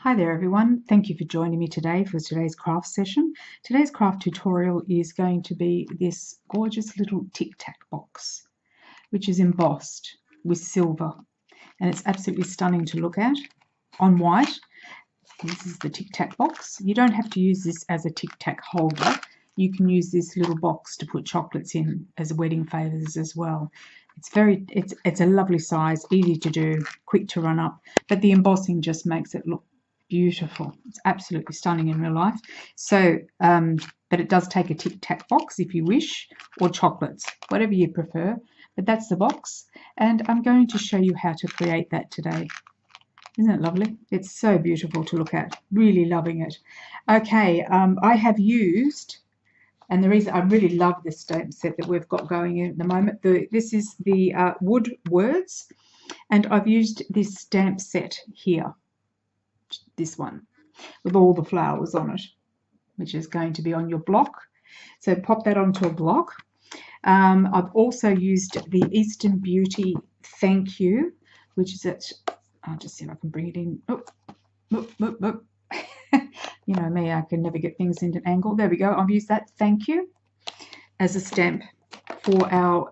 Hi there everyone, thank you for joining me today for today's craft session. Today's craft tutorial is going to be this gorgeous little Tic Tac box, which is embossed with silver, and it's absolutely stunning to look at on white. This is the Tic Tac box. You don't have to use this as a Tic Tac holder. You can use this little box to put chocolates in as wedding favours as well. It's a lovely size, easy to do, quick to run up, but the embossing just makes it look beautiful. It's absolutely stunning in real life. So, but it does take a Tic Tac box if you wish, or chocolates, whatever you prefer. But that's the box, and I'm going to show you how to create that today. Isn't it lovely? It's so beautiful to look at. Really loving it. Okay, I have used, and the reason I really love this stamp set that we've got going in at the moment, this is the Wood Words, and I've used this stamp set here, this one, with all the flowers on it, which is going to be on your block. So pop that onto a block. I've also used the Eastern Beauty Thank You, which is at, I'll just see if I can bring it in. You know me, I can never get things into an angle. There we go. I've used that Thank You as a stamp for our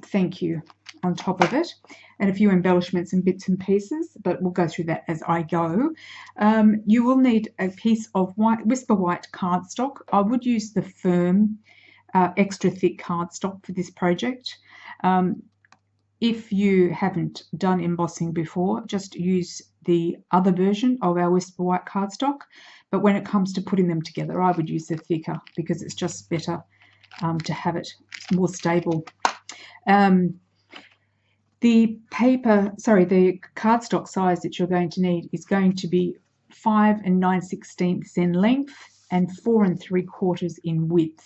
thank you on top of it, and a few embellishments and bits and pieces, but we'll go through that as I go. You will need a piece of Whisper White cardstock. I would use the firm, extra thick cardstock for this project. If you haven't done embossing before, just use the other version of our Whisper White cardstock, but when it comes to putting them together, I would use the thicker because it's just better to have it more stable. The cardstock size that you're going to need is going to be 5 9/16 in length and 4 3/4 in width.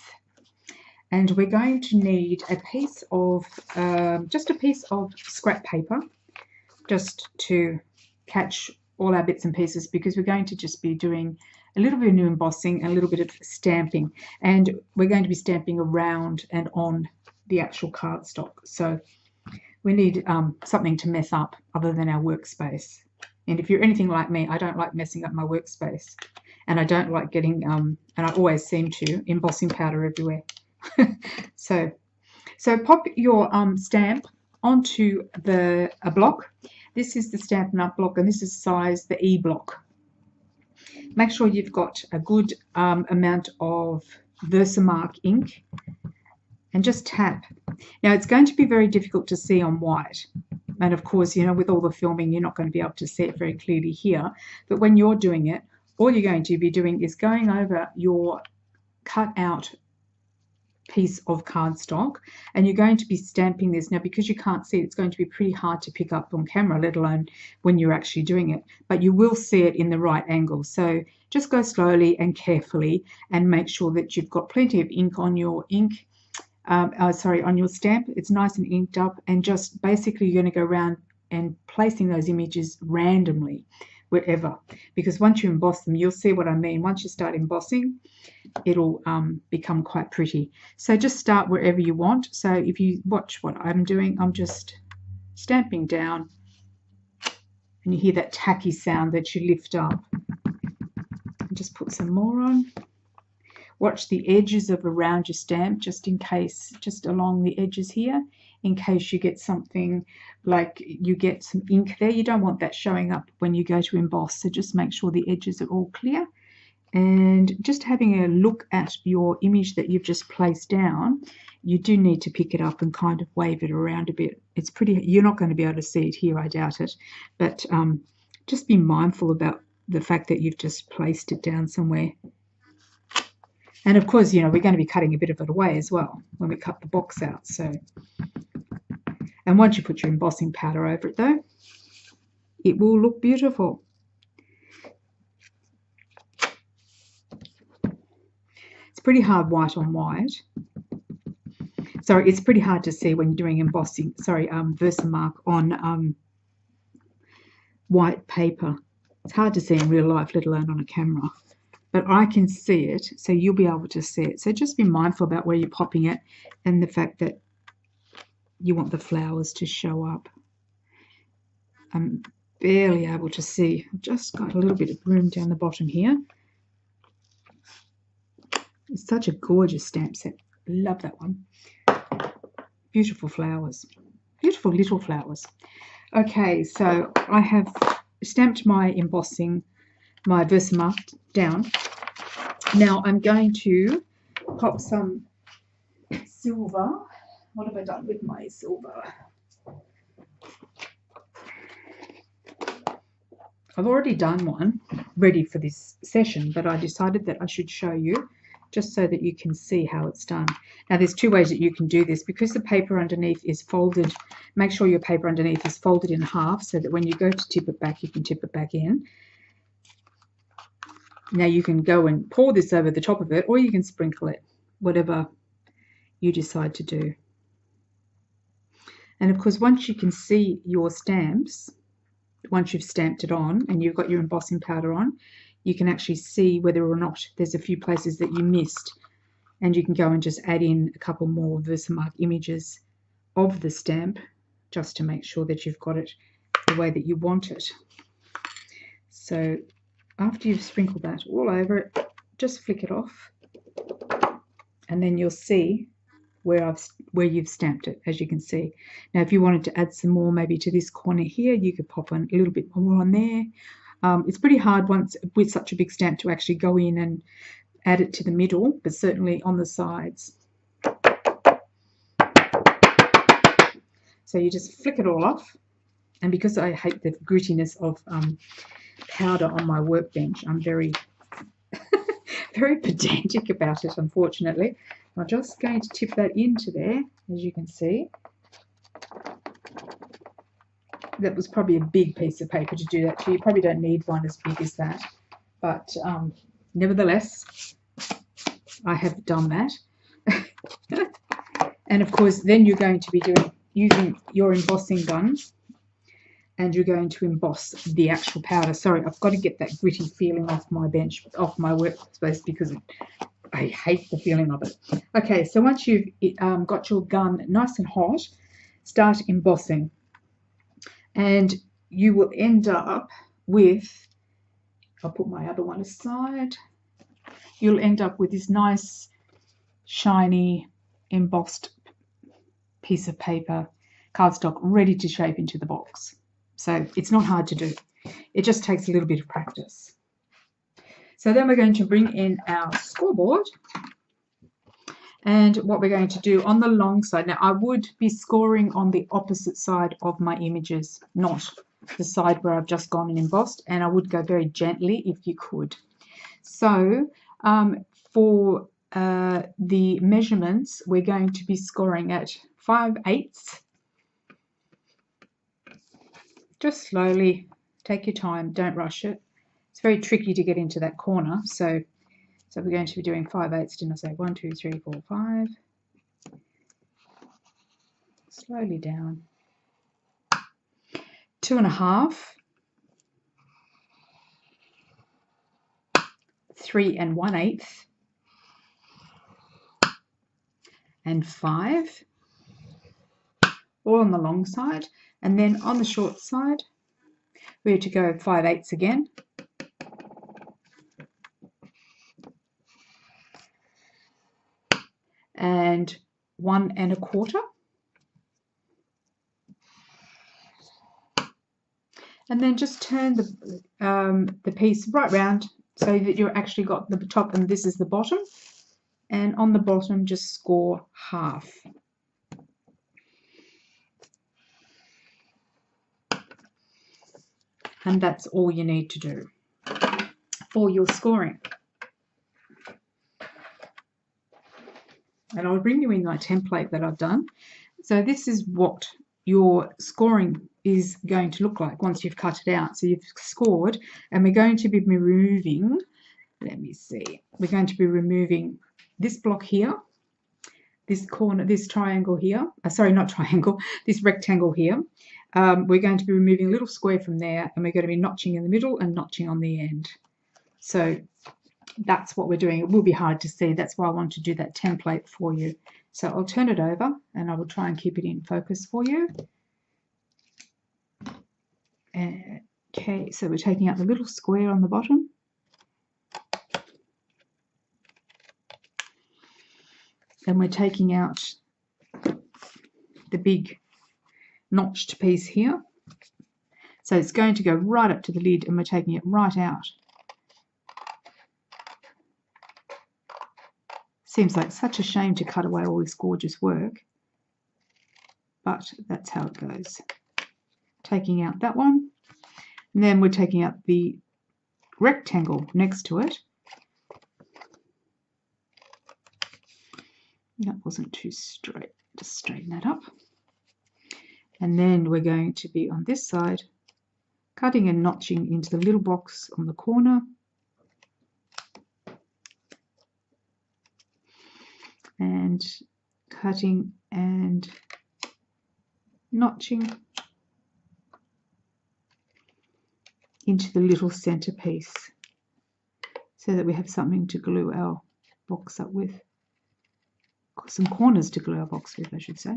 And we're going to need a piece of, just a piece of scrap paper, just to catch all our bits and pieces, because we're going to just be doing a little bit of new embossing and a little bit of stamping. And we're going to be stamping around and on the actual cardstock. So we need something to mess up other than our workspace. And if you're anything like me, I don't like messing up my workspace. And I don't like getting, and I always seem to, embossing powder everywhere. so pop your stamp onto a block. This is the Stampin' Up block, and this is size the E block. Make sure you've got a good amount of Versamark ink, and just tap. Now it's going to be very difficult to see on white, and of course, you know, with all the filming you're not going to be able to see it very clearly here, but when you're doing it, all you're going to be doing is going over your cut out piece of cardstock, and you're going to be stamping this. Now, because you can't see it, it's going to be pretty hard to pick up on camera, let alone when you're actually doing it, but you will see it in the right angle. So just go slowly and carefully and make sure that you've got plenty of ink on your on your stamp. It's nice and inked up, and just basically you're going to go around and placing those images randomly wherever, because once you emboss them, you'll see what I mean. Once you start embossing, it'll become quite pretty. So just start wherever you want. So if you watch what I'm doing, I'm just stamping down, and you hear that tacky sound that you lift up. And just put some more on. Watch the edges of around your stamp, just in case, just along the edges here, in case you get something like you get some ink there. You don't want that showing up when you go to emboss, so just make sure the edges are all clear. And just having a look at your image that you've just placed down, you do need to pick it up and kind of wave it around a bit. It's pretty, you're not going to be able to see it here, I doubt it, but just be mindful about the fact that you've just placed it down somewhere. And of course, you know, we're going to be cutting a bit of it away as well when we cut the box out. So, and once you put your embossing powder over it though, it will look beautiful. It's pretty hard white on white. Sorry, it's pretty hard to see when you're doing embossing, Versamark on white paper. It's hard to see in real life, let alone on a camera. But I can see it, so you'll be able to see it. So just be mindful about where you're popping it, and the fact that you want the flowers to show up. barely able to see. I've just got a little bit of room down the bottom here. It's such a gorgeous stamp set. Love that one. Beautiful flowers. Beautiful little flowers. Okay, so I have stamped my embossing, my Versamark down. Now I'm going to pop some silver. What have I done with my silver? I've already done one ready for this session, but I decided that I should show you just so that you can see how it's done. Now there's two ways that you can do this. Because the paper underneath is folded, make sure your paper underneath is folded in half so that when you go to tip it back, you can tip it back in. Now you can go and pour this over the top of it, or you can sprinkle it, whatever you decide to do. And of course, once you can see your stamps, once you've stamped it on and you've got your embossing powder on, you can actually see whether or not there's a few places that you missed, and you can go and just add in a couple more Versamark images of the stamp just to make sure that you've got it the way that you want it. So after you've sprinkled that all over it, just flick it off, and then you'll see where you've stamped it, as you can see. Now if you wanted to add some more maybe to this corner here, you could pop a little bit more on there. It's pretty hard once with such a big stamp to actually go in and add it to the middle, but certainly on the sides. So you just flick it all off, and because I hate the grittiness of powder on my workbench, I'm very very pedantic about it, unfortunately. I'm just going to tip that into there, as you can see. That was probably a big piece of paper to do that to. You probably don't need one as big as that, but nevertheless, I have done that. And of course, then you're going to be using your embossing gun, and you're going to emboss the actual powder. Sorry, I've got to get that gritty feeling off my bench, off my workspace, because I hate the feeling of it. Okay, so once you've got your gun nice and hot, start embossing. And you will end up with, I'll put my other one aside, you'll end up with this nice, shiny, embossed piece of paper, cardstock, ready to shape into the box. So it's not hard to do. It just takes a little bit of practice. So then we're going to bring in our scoreboard. And what we're going to do on the long side, now I would be scoring on the opposite side of my images, not the side where I've just gone and embossed, and I would go very gently if you could. So for the measurements, we're going to be scoring at 5/8. Just slowly, take your time, don't rush it. It's very tricky to get into that corner, so we're going to be doing 5/8, didn't I say? 1, 2, 3, 4, 5. Slowly down. 2 1/2. 3 1/8. And 5. All on the long side. And then on the short side, we're to go 5/8 again. And 1 1/4. And then just turn the piece right round so that you've actually got the top and this is the bottom. And on the bottom, just score 1/2. And that's all you need to do for your scoring. And I'll bring you in my template that I've done. So this is what your scoring is going to look like once you've cut it out. So you've scored, and we're going to be removing, let me see, we're going to be removing this block here, this corner, this triangle here, sorry, not triangle, this rectangle here. We're going to be removing a little square from there, and we're going to be notching in the middle and notching on the end. So that's what we're doing. It will be hard to see. That's why I want to do that template for you. So I'll turn it over, and I will try and keep it in focus for you. And Okay, so we're taking out the little square on the bottom. Then we're taking out the big notched piece here. So it's going to go right up to the lid, and we're taking it right out. Seems like such a shame to cut away all this gorgeous work, but that's how it goes. Taking out that one, and then we're taking out the rectangle next to it. That wasn't too straight. Just straighten that up. And then we're going to be on this side, cutting and notching into the little box on the corner. And cutting and notching into the little centerpiece so that we have something to glue our box up with. Some corners to glue our box with, I should say.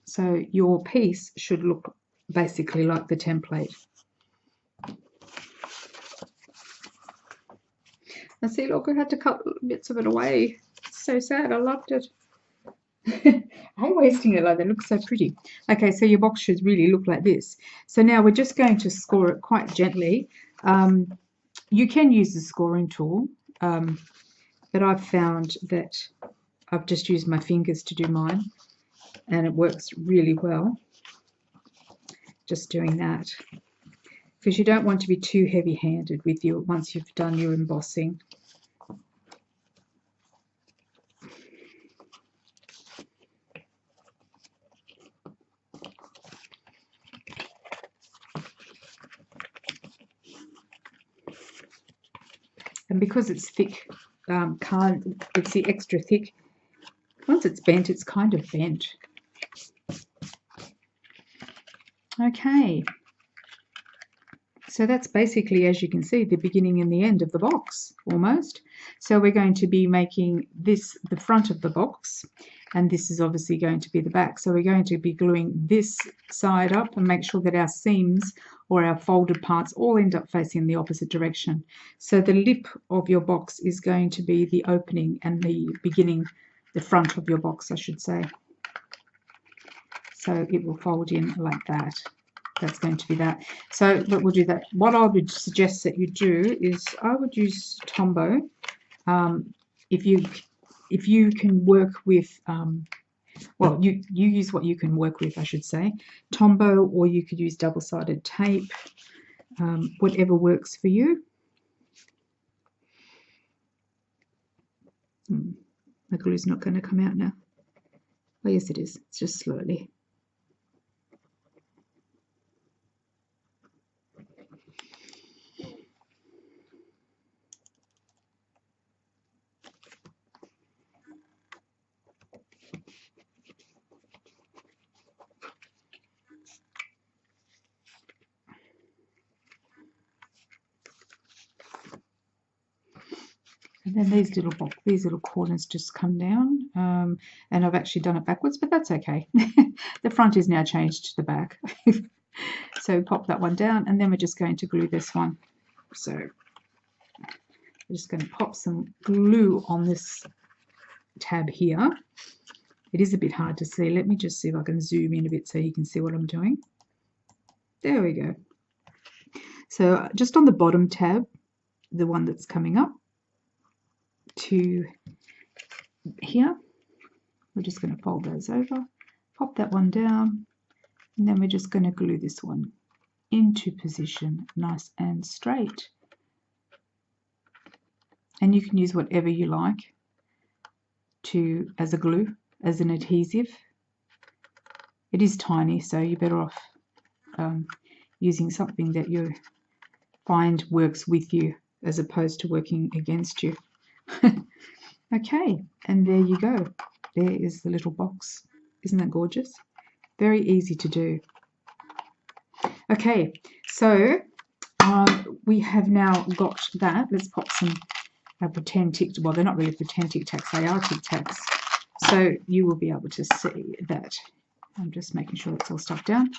So your piece should look basically like the template. And see, look, I had to cut bits of it away. It's so sad. I loved it. I'm wasting it like that. It looks so pretty. Okay, so your box should really look like this. So now we're just going to score it quite gently. You can use the scoring tool, but I've found that I've just used my fingers to do mine, and it works really well. Just doing that, because you don't want to be too heavy-handed with you once you've done your embossing. And because it's thick, it's the extra thick. Once it's bent, it's kind of bent. Okay. So that's basically, as you can see, the beginning and the end of the box, almost. So we're going to be making this the front of the box, and this is obviously going to be the back. So we're going to be gluing this side up and make sure that our seams or our folded parts all end up facing the opposite direction. So the lip of your box is going to be the opening, and the beginning, the front of your box, I should say. So it will fold in like that. That's going to be that. So but we'll do that. What I would suggest that you do is I would use Tombow. If you can work with, well, you use what you can work with, I should say. Tombow, or you could use double-sided tape, whatever works for you. The glue's not going to come out now. Oh, yes, it is. It's just slowly. And then these little corners just come down, and I've actually done it backwards, but that's okay. The front is now changed to the back. So pop that one down, and then we're just going to glue this one. So we're just going to pop some glue on this tab here. It is a bit hard to see. Let me just see if I can zoom in a bit so you can see what I'm doing. There we go. So just on the bottom tab, the one that's coming up to here, we're just going to fold those over, pop that one down, and then we're just going to glue this one into position nice and straight. And you can use whatever you like to as a glue, as an adhesive. It is tiny, so you're better off using something that you find works with you as opposed to working against you. Okay, and there you go. There is the little box. Isn't that gorgeous? Very easy to do. Okay, so we have now got that. Let's pop some pretend Tic Tacs. Well, they're not really pretend Tic Tacs, they are Tic Tacs. So you will be able to see that. I'm just making sure it's all stuck down.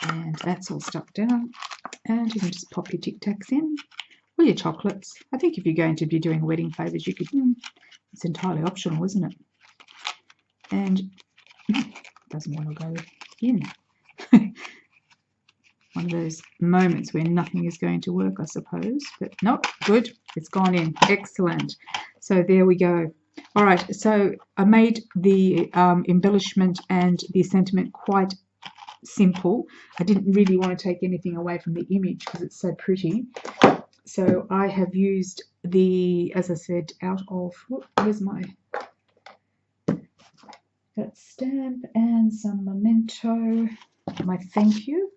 And that's all stuck down. And you can just pop your Tic Tacs in, or your chocolates. I think if you're going to be doing wedding favours, you could, it's entirely optional, isn't it? And doesn't want to go in. One of those moments where nothing is going to work, I suppose. But nope, good. It's gone in. Excellent. So there we go. All right. So I made the embellishment and the sentiment quite simple. I didn't really want to take anything away from the image because it's so pretty. So I have used the, as I said, out of, where's my, that stamp and some memento, my thank you.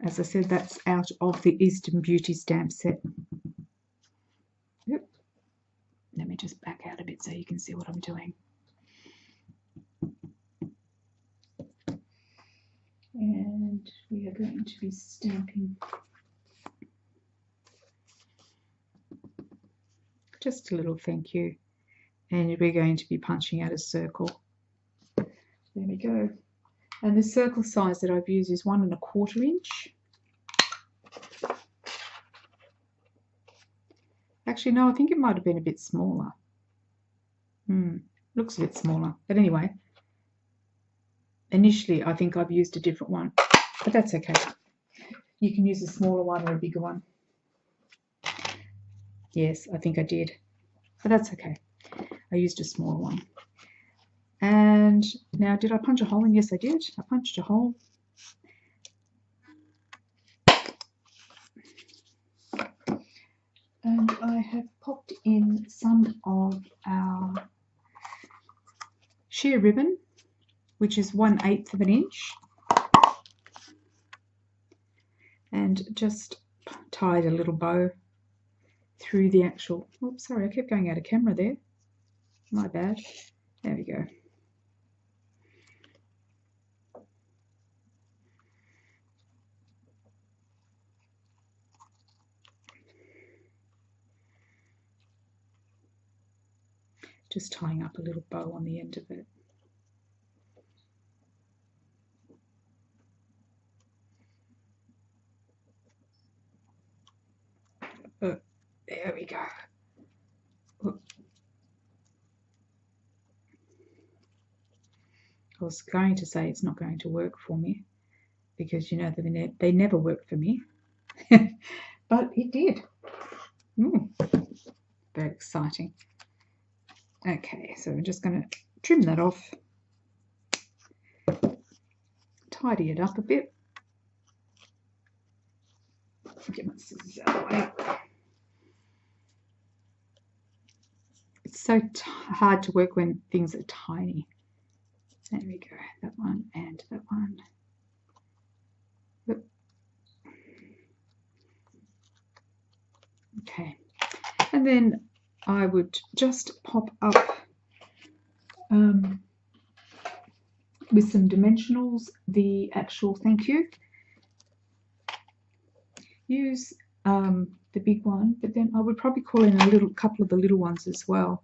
As I said, that's out of the Eastern Beauty stamp set. Yep. Let me just back out a bit so you can see what I'm doing. And we are going to be stamping just a little thank you. And we're going to be punching out a circle. There we go. And the circle size that I've used is 1 1/4 inch. Actually, no, I think it might have been a bit smaller. Looks a bit smaller. But anyway, initially I think I've used a different one. But that's okay. You can use a smaller one or a bigger one. Yes, I think I did. But that's okay. I used a smaller one. And now, did I punch a hole in? Yes, I did. I punched a hole. And I have popped in some of our sheer ribbon, which is 1/8 of an inch. And just tied a little bow through the actual, oops, sorry, I kept going out of camera there. My bad. There we go. Just tying up a little bow on the end of it. Oh, there we go. Oh. I was going to say it's not going to work for me because you know that they never work for me. But it did. Very exciting. Okay, so we're just going to trim that off, tidy it up a bit. Get my scissors out of the way. It's so hard to work when things are tiny. There we go, that one and that one. Yep. Okay, and then I would just pop up with some dimensionals the actual thank you. Use the big one, but then I would probably call in a couple of the little ones as well,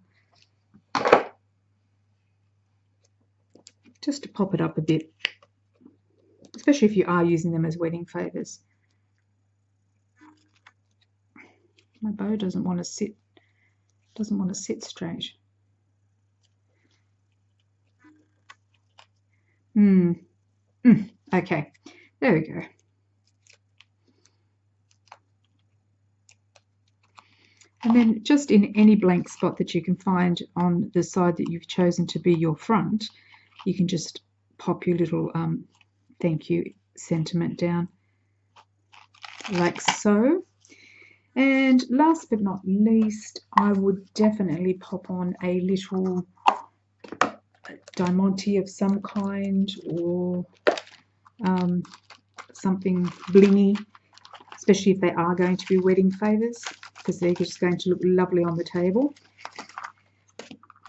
just to pop it up a bit, especially if you are using them as wedding favours. My bow doesn't want to sit straight. Okay, there we go. And then just in any blank spot that you can find on the side that you've chosen to be your front, you can just pop your little thank you sentiment down like so. And last but not least, I would definitely pop on a little diamante of some kind, or something blingy, especially if they are going to be wedding favours, because they're just going to look lovely on the table,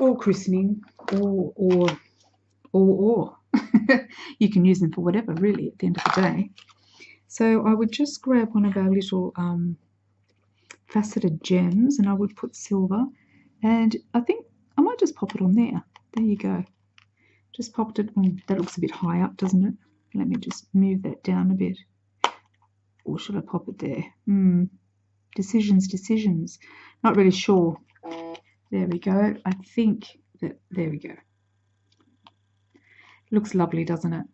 or christening, or you can use them for whatever, really, at the end of the day. So I would just grab one of our little faceted gems, and I would put silver, and I think I might just pop it on there. There you go. Just popped it on. That looks a bit high up, doesn't it? Let me just move that down a bit. Or should I pop it there? Decisions. Not really sure. There we go. I think that, there we go. Looks lovely, doesn't it?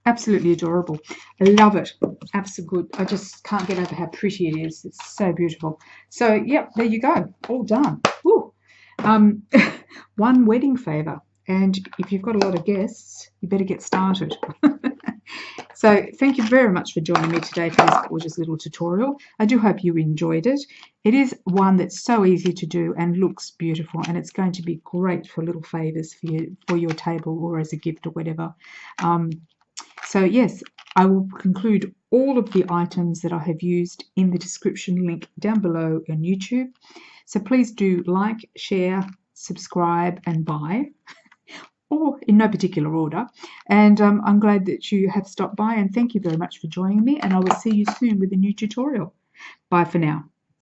Absolutely adorable. I love it. Absolutely. I just can't get over how pretty it is. It's so beautiful. So, yep, there you go. All done. Woo. One wedding favour. And if you've got a lot of guests, you better get started. So thank you very much for joining me today for this gorgeous little tutorial. I do hope you enjoyed it. It is one that's so easy to do and looks beautiful, and it's going to be great for little favours for your table or as a gift or whatever. So yes, I will conclude all of the items that I have used in the description link down below on YouTube. So please do like, share, subscribe and buy, or in no particular order. And I'm glad that you have stopped by, and thank you very much for joining me, and I will see you soon with a new tutorial. Bye for now.